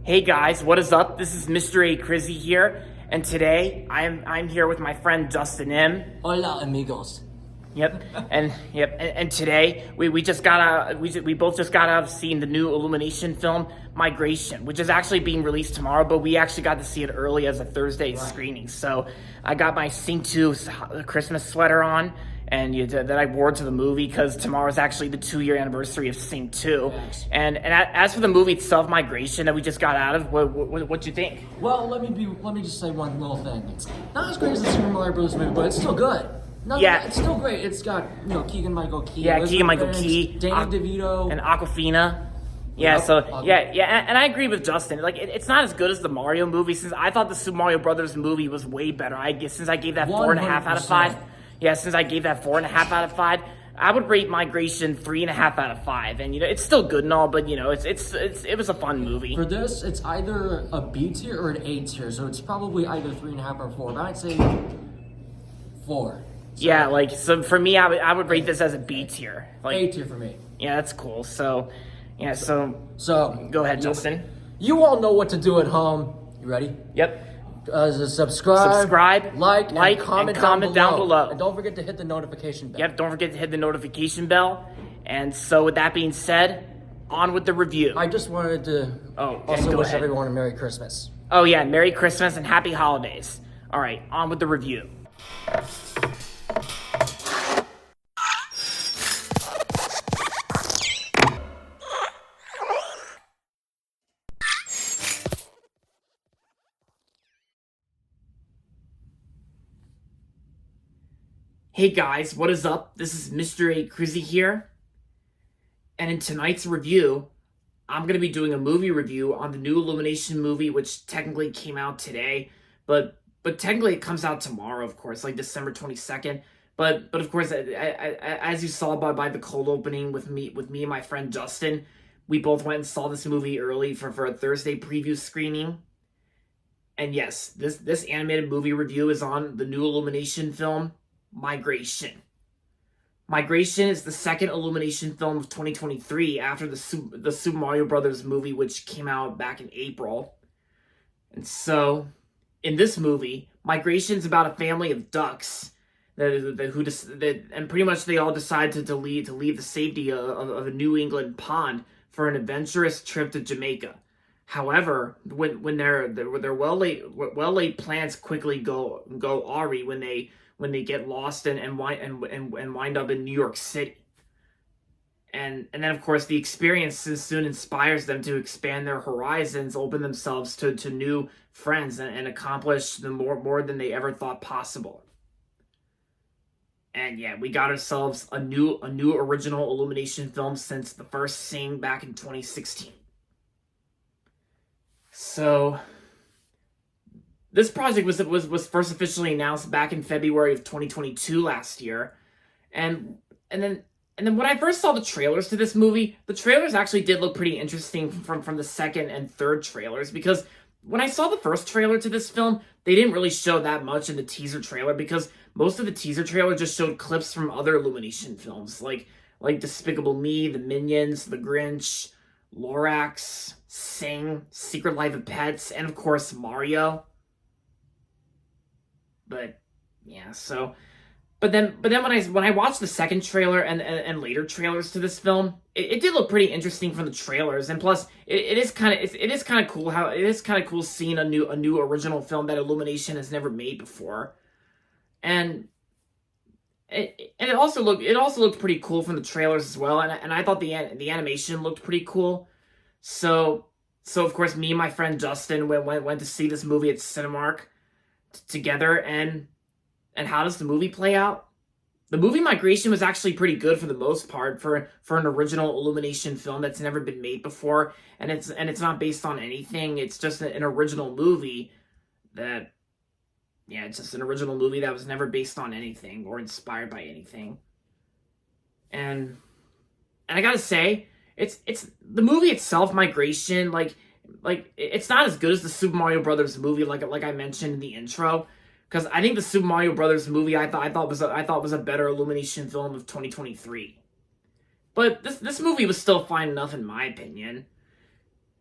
Hey guys, what is up? This is Mr. A. Crizzy here, and today I'm here with my friend Justin M. Hola, amigos. And today we both just got out of seeing the new Illumination film Migration, which is actually being released tomorrow, but we actually got to see it early as a Thursday screening. So I got my Sing 2 Christmas sweater on, and that I wore to the movie because tomorrow is actually the 2-year anniversary of Sing 2. Yes. And as for the movie itself, Migration, that we just got out of, what you think? Well, let me just say one little thing. It's not as great as the Super Mario Bros. Movie, but it's still good. It's still great. It's got Keegan-Michael Key. Yeah, Keegan-Michael Key, Danny DeVito, and Awkwafina. And I agree with Justin. Like, it's not as good as the Mario movie, since I thought the Super Mario Brothers movie was way better. Since I gave that 4.5 out of 5. Yeah, since I gave that 4.5 out of 5, I would rate Migration 3.5 out of 5. And it's still good and all, but it was a fun movie. For this, it's either a B tier or an A tier, so it's probably either 3.5 or 4. But I'd say 4. So for me, I would rate this as a B tier. A tier for me. Yeah, that's cool. So go ahead, Justin. You all know what to do at home. You ready? Yep. Subscribe, like, and comment down below. And don't forget to hit the notification bell. Yep, don't forget to hit the notification bell. And so with that being said, on with the review. I just wanted to also wish everyone a Merry Christmas. Oh yeah, Merry Christmas and Happy Holidays. All right, on with the review. Hey guys, what is up? This is Mr. A. Crizzy here. And in tonight's review, I'm going to be doing a movie review on the new Illumination movie, which technically came out today, but technically it comes out tomorrow, of course, like December 22nd. But of course, as you saw by the cold opening with me and my friend Justin, we both went and saw this movie early for a Thursday preview screening. And yes, this animated movie review is on the new Illumination film, Migration. Migration is the second Illumination film of 2023 after the Super Mario Brothers movie, which came out back in April. And so, in this movie, Migration is about a family of ducks and pretty much they all decide to leave the safety of a New England pond for an adventurous trip to Jamaica. However, when their well laid plans quickly go awry when they get lost and wind up in New York City. And then, of course, the experience soon inspires them to expand their horizons, open themselves to new friends, and accomplish more than they ever thought possible. And yeah, we got ourselves a new original Illumination film since the first Sing back in 2016. So this project was first officially announced back in February of 2022 last year, and then when I first saw the trailers to this movie, the trailers actually did look pretty interesting from the second and third trailers, because when I saw the first trailer to this film, they didn't really show that much in the teaser trailer, because most of the teaser trailer just showed clips from other Illumination films, like Despicable Me, The Minions, The Grinch, Lorax, Sing, Secret Life of Pets, and of course Mario. But yeah, so but then when I watched the second trailer and later trailers to this film, it did look pretty interesting from the trailers, and plus it is kind of cool seeing a new original film that Illumination has never made before, and it also looked pretty cool from the trailers as well, and I thought the animation looked pretty cool, so of course me and my friend Justin went to see this movie at Cinemark together, and how does the movie play out? The movie Migration was actually pretty good for the most part for an original Illumination film that's never been made before, and it's not based on anything. It's just an original movie it's just an original movie that was never based on anything or inspired by anything. And I gotta say, it's the movie itself, Migration, like it's not as good as the Super Mario Brothers movie, like I mentioned in the intro, because I think the Super Mario Brothers movie I thought was a better Illumination film of 2023. But this movie was still fine enough in my opinion.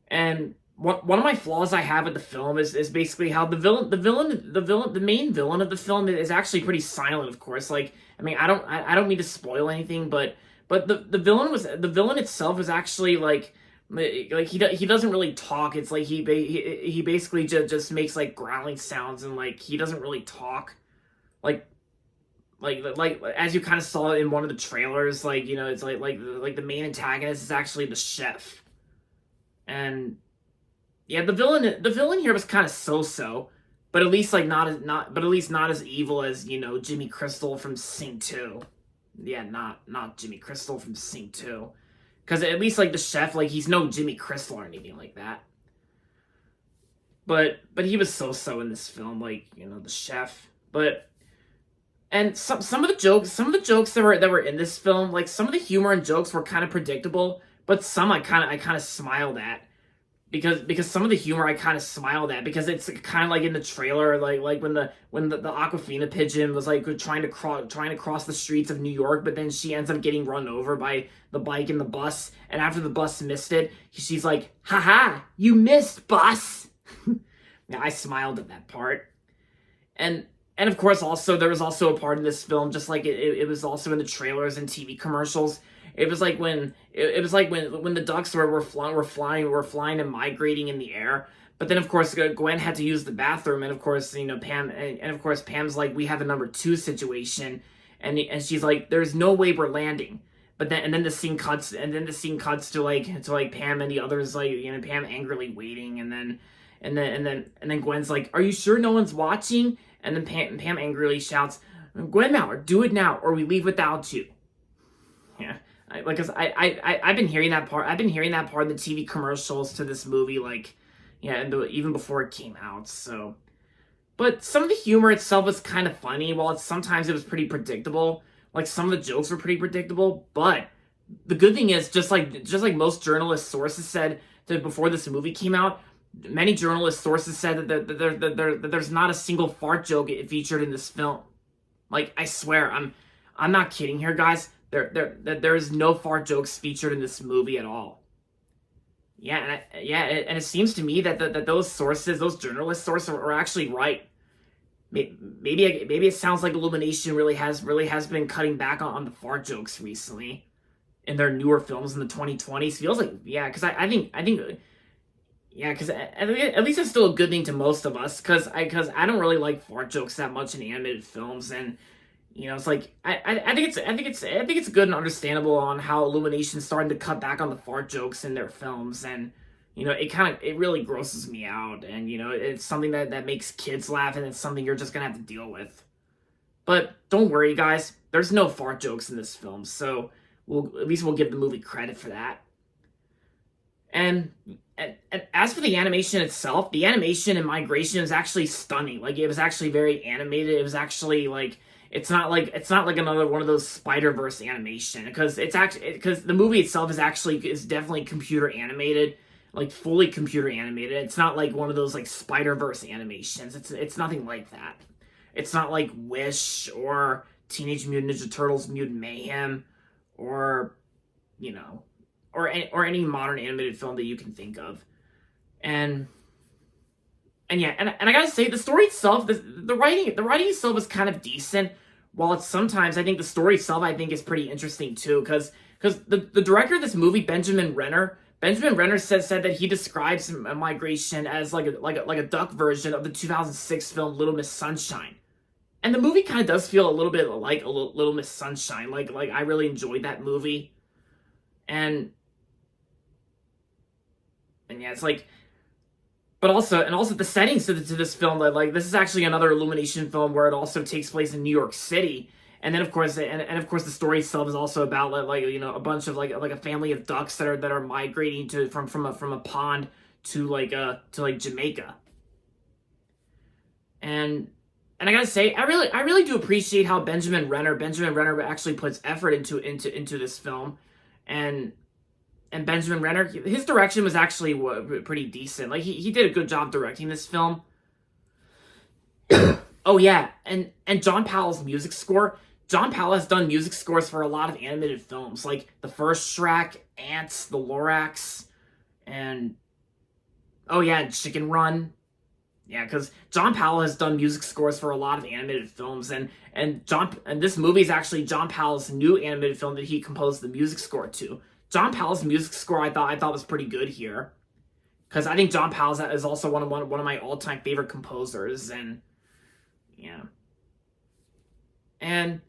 And one of my flaws I have with the film is basically how the main villain of the film is actually pretty silent. Of course, like I mean, I don't mean to spoil anything, but the villain itself is actually like he doesn't really talk. It's like he basically just makes like growling sounds, and like he doesn't really talk. Like like as you kind of saw in one of the trailers, like you know, it's like the main antagonist is actually the chef. And yeah, the villain here was kind of so-so, but at least like not at least not as evil as, you know, Jimmy Crystal from Sing 2. Yeah, not Jimmy Crystal from Sing 2. Cuz at least like the chef, like he's no Jimmy Crystal or anything like that. But he was so-so in this film, like, you know, the chef. But and some of the jokes that were in this film, like some of the humor and jokes were kind of predictable, but some I kind of smiled at because some of the humor I kind of smiled at because it's kind of like in the trailer, like when the Aquafina pigeon was like trying to cross the streets of New York, but then she ends up getting run over by the bike and the bus, and after the bus missed it, she's like, "Haha, you missed, bus." Yeah, I smiled at that part. And of course, also there was also a part in this film, just like it was also in the trailers and TV commercials. It was like when the ducks were flying and migrating in the air. But then of course Gwen had to use the bathroom, and of course, you know, Pam, and of course Pam's like, we have a number two situation, and she's like, there's no way we're landing. But then the scene cuts to like Pam and the others, like, you know, Pam angrily waiting, and then Gwen's like, are you sure no one's watching? And then Pam angrily shouts, Gwen Mallard, do it now, or we leave without you. Yeah, cause I've been hearing that part. I've been hearing that part in the TV commercials to this movie, like, yeah, and even before it came out. So, but some of the humor itself was kind of funny, while sometimes it was pretty predictable. Like some of the jokes were pretty predictable. But the good thing is, just like most journalist sources said that before this movie came out, many journalist sources said that there's not a single fart joke featured in this film. Like, I swear, I'm not kidding here, guys. There is no fart jokes featured in this movie at all. Yeah, and it seems to me that those sources, those journalist sources, are actually right. Maybe it sounds like Illumination really has been cutting back on the fart jokes recently in their newer films in the 2020s. Feels like, yeah, because I think. Yeah, because at least it's still a good thing to most of us, because I don't really like fart jokes that much in animated films, and you know, it's like I think it's good and understandable on how Illumination's starting to cut back on the fart jokes in their films, and you know, it really grosses me out, and you know, it's something that makes kids laugh, and it's something you're just gonna have to deal with. But don't worry, guys, there's no fart jokes in this film, so at least we'll give the movie credit for that. And as for the animation itself, the animation and migration is actually stunning. Like, it was actually very animated. It was actually like, it's not like another one of those Spider-Verse animation, because because the movie itself is definitely computer animated, like fully computer animated. It's not like one of those like Spider-Verse animations. It's nothing like that. It's not like Wish or Teenage Mutant Ninja Turtles Mutant Mayhem, or, you know, or any modern animated film that you can think of. And yeah, and I gotta say, the story itself, the writing itself is kind of decent, while it's sometimes, I think the story itself, I think, is pretty interesting too, because the director of this movie, Benjamin Renner said that he describes migration as like a duck version of the 2006 film Little Miss Sunshine. And the movie kind of does feel a little bit like a Little Miss Sunshine. Like I really enjoyed that movie. And yeah, it's like, but also the settings to this film, like this is actually another Illumination film where it also takes place in New York City, and then of course the story itself is also about like you know, a bunch of like a family of ducks that are migrating from a pond to Jamaica. And I gotta say, I really do appreciate how Benjamin Renner actually puts effort into this film. And Benjamin Renner, his direction was actually pretty decent. Like, he did a good job directing this film. Oh yeah, and John Powell's music score. John Powell has done music scores for a lot of animated films, like the first Shrek, Ants, The Lorax, and Oh yeah, Chicken Run. Yeah, because John Powell has done music scores for a lot of animated films, and this movie is actually John Powell's new animated film that he composed the music score to. John Powell's music score I thought was pretty good here, because I think John Powell is also one of my all time favorite composers, and yeah, and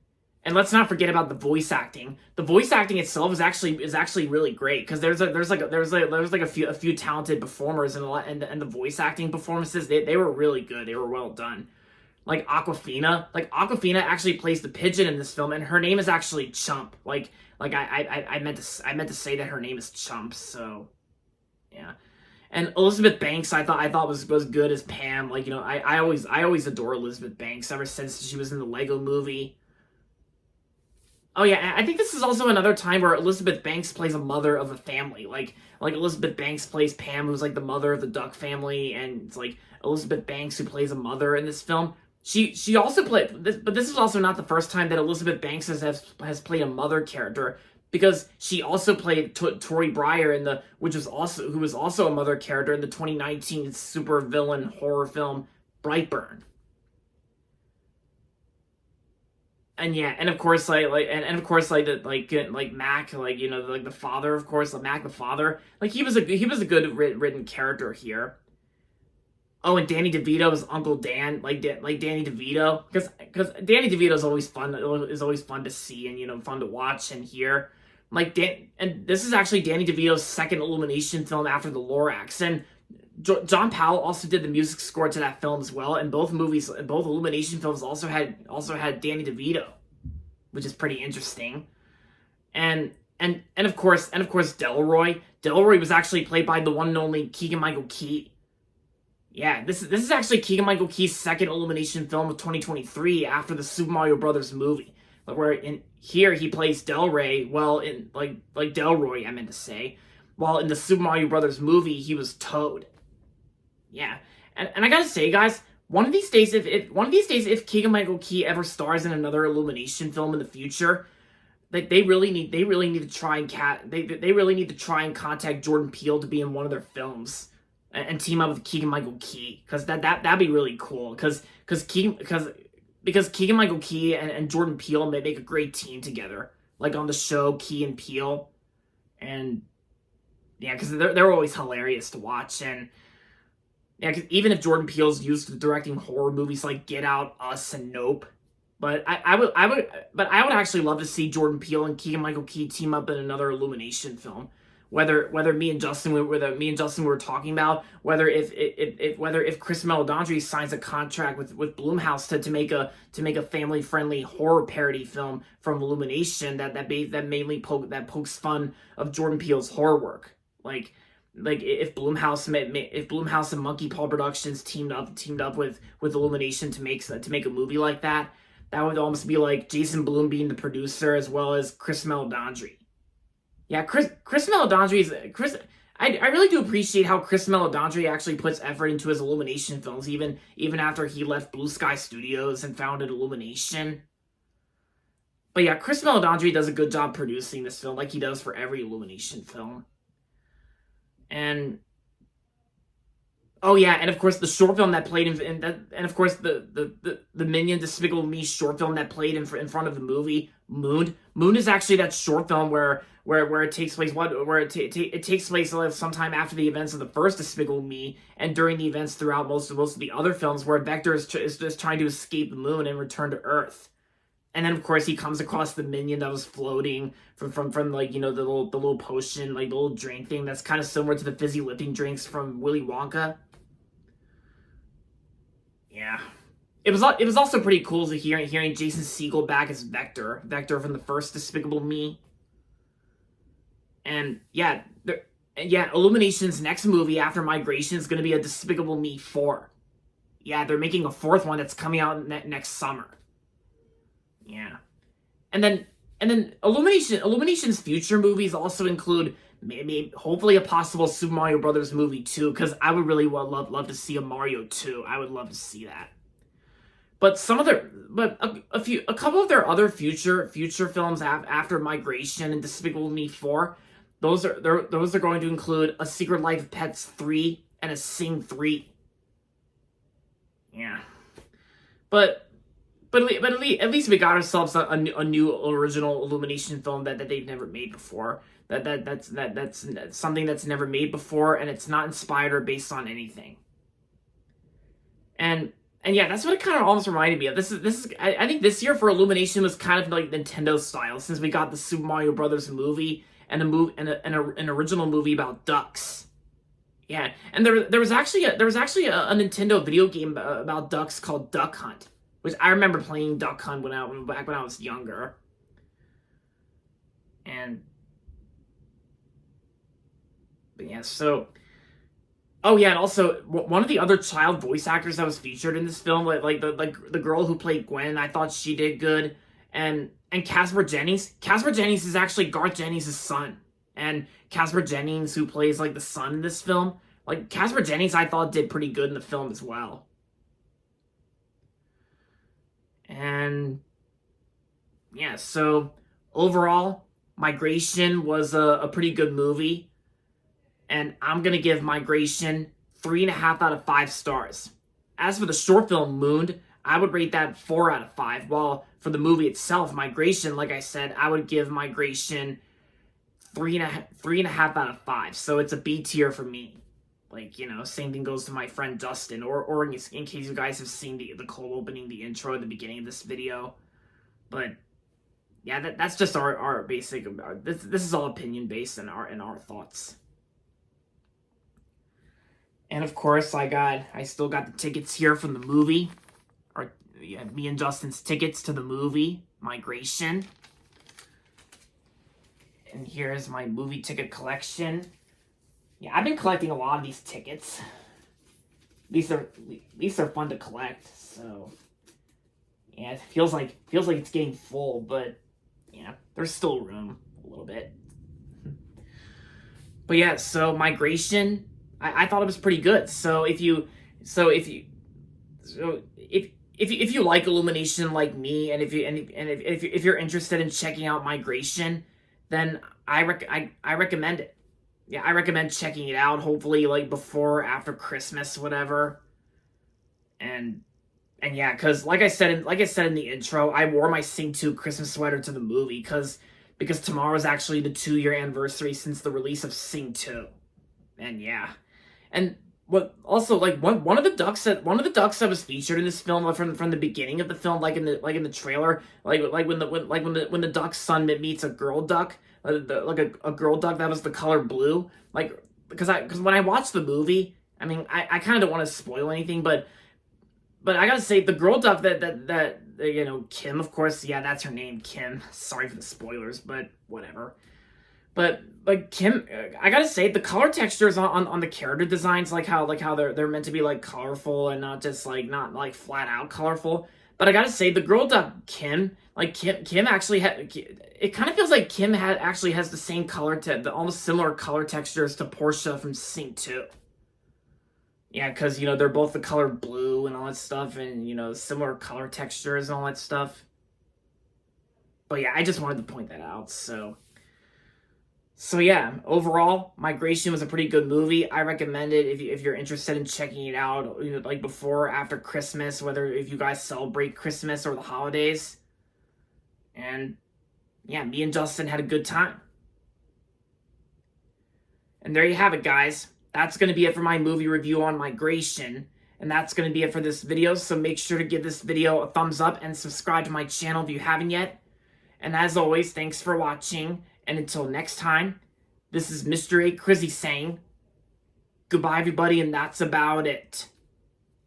and let's not forget about the voice acting. The voice acting itself is actually really great, because there's like a few talented performers, and the voice acting performances, they were really good. They were well done. Like Aquafina actually plays the pigeon in this film, and her name is actually Chump. I meant to say that her name is Chump. So yeah. And Elizabeth Banks, I thought was good as Pam. Like, I always adore Elizabeth Banks ever since she was in the Lego Movie. Oh yeah, I think this is also another time where Elizabeth Banks plays a mother of a family. Like Elizabeth Banks plays Pam, who's like the mother of the Duck family, and it's like Elizabeth Banks who plays a mother in this film. She also played this, but this is also not the first time that Elizabeth Banks has played a mother character, because she also played Tori Breyer in who was also a mother character in the 2019 super villain horror film Brightburn. And yeah, and of course, and of course, like Mac, like the father, of course, like Mac the father, like he was a good written character here. Oh, and Danny DeVito is Uncle Dan, like Danny DeVito, because Danny DeVito is always fun. Is always fun to see, and fun to watch and hear. And this is actually Danny DeVito's second Illumination film after the Lorax, and John Powell also did the music score to that film as well. And both Illumination films also had Danny DeVito, which is pretty interesting. And of course Delroy. Delroy was actually played by the one and only Keegan Michael Key. Yeah, this is actually Keegan Michael Key's second Illumination film of 2023 after the Super Mario Brothers movie. Where in here he plays Delray, well, in like Delroy, I meant to say, while in the Super Mario Brothers movie he was Toad. Yeah, and I gotta say, guys, one of these days, if Keegan Michael Key ever stars in another Illumination film in the future, like they really need to try and contact Jordan Peele to be in one of their films, and team up with Keegan Michael Key, because that'd be really cool, because Keegan Michael Key and Jordan Peele may make a great team together, like on the show Key and Peele, and yeah, because they're always hilarious to watch. And yeah, cause even if Jordan Peele's used to directing horror movies like Get Out, Us, and Nope, but I would actually love to see Jordan Peele and Keegan Michael Key team up in another Illumination film. Whether me and Justin were talking about whether if Chris Meledandri signs a contract with Blumhouse to make a family friendly horror parody film from Illumination that pokes fun of Jordan Peele's horror work, like if Blumhouse and Monkey Paw Productions teamed up with Illumination to make a movie like that, that would almost be like Jason Blum being the producer as well as Chris Meledandri. Yeah, Chris Meledandri is I really do appreciate how Chris Meledandri actually puts effort into his Illumination films, even after he left Blue Sky Studios and founded Illumination. But yeah, Chris Meledandri does a good job producing this film, like he does for every Illumination film. And oh yeah, and of course the short film that played and of course the Minion Despicable Me short film that played in front of the movie Moon. Moon is actually that short film where it takes place it takes place sometime after the events of the first Despicable Me, and during the events throughout most of the other films, where Vector is just trying to escape the moon and return to Earth. And then of course he comes across the minion that was floating from like, the little potion, like the little drink thing that's kind of similar to the fizzy lipping drinks from Willy Wonka. Yeah. It was also pretty cool to hearing Jason Segel back as Vector from the first Despicable Me. And yeah, Illumination's next movie after Migration is going to be a Despicable Me 4. Yeah, they're making a fourth one that's coming out next summer. Yeah. And then Illumination's future movies also include maybe hopefully a possible Super Mario Brothers movie 2, because I would really love to see a Mario 2. I would love to see that. But a couple of their other future films after Migration and Despicable Me 4, those are going to include A Secret Life of Pets 3, and a Sing 3. Yeah. But at least we got ourselves a new original Illumination film that they've never made before. That's something that's never made before, and it's not inspired or based on anything. And yeah, that's what it kind of almost reminded me of. I think this year for Illumination was kind of like Nintendo style, since we got the Super Mario Brothers movie and an original movie about ducks. Yeah, and there was actually a Nintendo video game about ducks called Duck Hunt, which I remember playing Duck Hunt back when I was younger. But yeah, so oh yeah, and also one of the other child voice actors that was featured in this film, like the girl who played Gwen, I thought she did good, and Casper Jennings. Casper Jennings is actually Garth Jennings' son. And Casper Jennings, who plays like the son in this film, like Casper Jennings, I thought did pretty good in the film as well. And yeah, so overall, Migration was a pretty good movie, and I'm gonna give Migration 3.5 out of 5 stars. As for the short film Mooned, I would rate that 4 out of 5. While for the movie itself, Migration, like I said, I would give Migration 3.5 out of 5. So it's a B tier for me. Like, you know, same thing goes to my friend Dustin, or in case you guys have seen the cold opening, the intro at the beginning of this video. But yeah, that's just our basic. This is all opinion based in our thoughts. And of course, I still got the tickets here from the movie, or yeah, me and Justin's tickets to the movie Migration. And here's my movie ticket collection. Yeah, I've been collecting a lot of these tickets. These are fun to collect. So yeah, it feels like it's getting full, but yeah, there's still room a little bit. But yeah, so Migration, I thought it was pretty good. So if you like Illumination like me, and if you're interested in checking out Migration, then I recommend it. Yeah, I recommend checking it out. Hopefully, like before or after Christmas, whatever. And yeah, because like I said in the intro, I wore my Sing 2 Christmas sweater to the movie because tomorrow's actually the 2-year anniversary since the release of Sing 2. And yeah, and what also like one of the ducks that was featured in this film from the beginning of the film, like in the trailer, like when the duck's son meets a girl duck, a girl duck that was the color blue, like because when I watched the movie, I mean I kind of don't want to spoil anything, but I gotta say the girl duck that you know, Kim, of course, yeah, that's her name, Kim. Sorry for the spoilers, but whatever. But like Kim, I gotta say the color textures on the character designs, like how they're meant to be like colorful and not like flat out colorful. But I gotta say the girl duck Kim, like Kim actually it kind of feels like Kim actually has the same the almost similar color textures to Portia from Sing 2. Yeah, because, you know, they're both the color blue and all that stuff, and, you know, similar color textures and all that stuff. But yeah, I just wanted to point that out, so yeah, overall, Migration was a pretty good movie. I recommend it if you're interested in checking it out, you know, like before or after Christmas, whether if you guys celebrate Christmas or the holidays. And yeah, me and Justin had a good time. And there you have it, guys. That's going to be it for my movie review on Migration. And that's going to be it for this video. So make sure to give this video a thumbs up and subscribe to my channel if you haven't yet. And as always, thanks for watching. And until next time, this is Mr. A. Crizzy saying goodbye, everybody, and that's about it.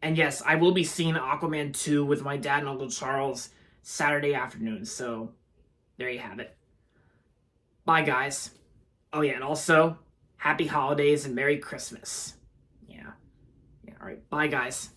And yes, I will be seeing Aquaman 2 with my dad and Uncle Charles Saturday afternoon. So there you have it. Bye, guys. Oh yeah, and also, happy holidays and Merry Christmas. Yeah. All right. Bye, guys.